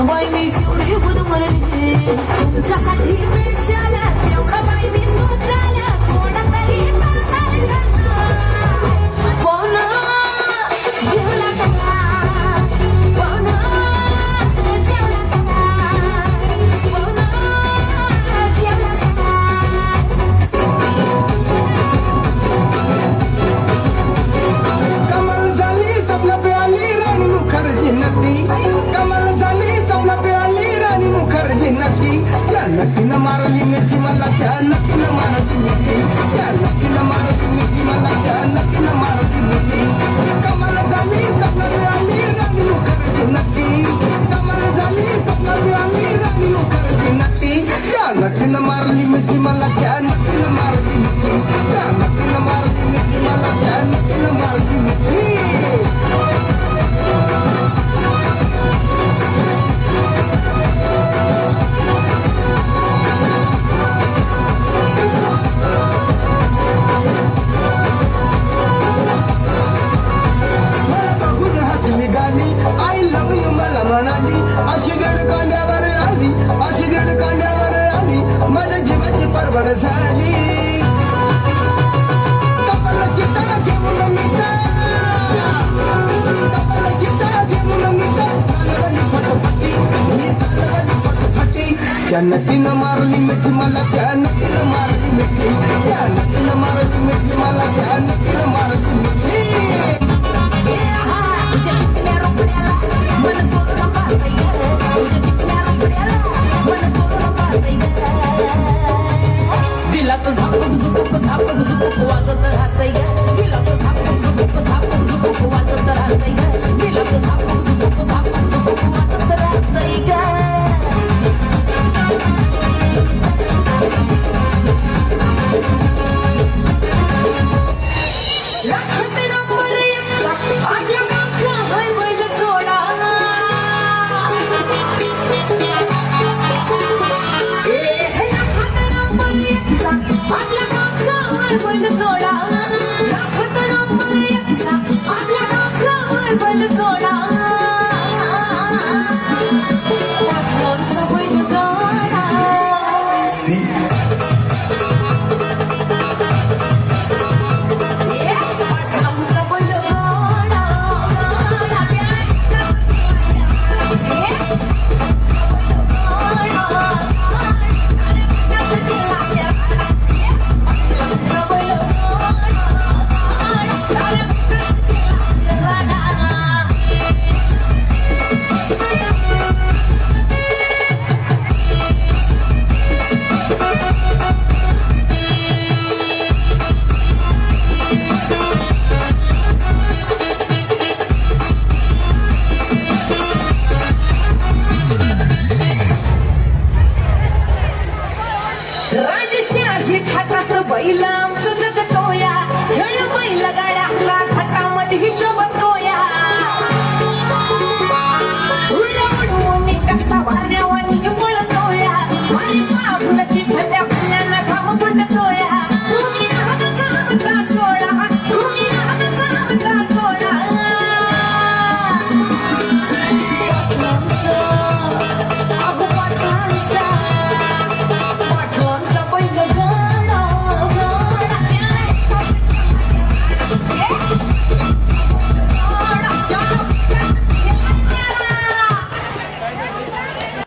बाई मी केवढी गुदमरली तुमच्यासाठी पेशाला तेवढा बाई मी सुधारला कोणातरी कोण जेवला कसा कोण जेवला कसा कोण जेवला कमाल झाली स्वप्नात आली राणी मुखर्जी नक्की कमाल झाली स्वप्नात आली राणी मुखर्जी नक्की त्या नक्कीनं मारली मिठी मला त्या नक्कीनं मारली मिठी त्या नक्कीनं मारली मिठी मला त्या नक्कीनं मारली मिठी कमाल झाली स्वप्नात आली राणी मुखर्जी नक्की कमाल झाली स्वप्नात आली राणी मुखर्जी नक्की त्या नक्कीनं मारली मिठी मला त्या नक्कीनं मारली मिठी त्या नक्कीनं मारली मिठी मला त्या नक्कीनं मारली मिठी आई लव यू मला म्हणाली अशी गडकांड्यावर आली अशी गडकांड्यावर आली माझ्या जीवाची परवड झाली कपाला शिटा घेऊन निघा कपाला शिटा घेऊन निघा चालवली फटफटी मी चालवली फटफटी त्या नक्कीनं मारली मिठी मला त्या नक्कीनं मारली मिठी त्या नक्कीनं मारली मिठी मला त्या नक्कीनं मारली मिठी दिलात झापक झुपक झापक झुपक वाजत राहतय ग दिलात झापक झुपक झापक झुपक वाजत राहतय ग दिलात झापक झुपक झापक झुपक वाजत राहतय ग आपल्या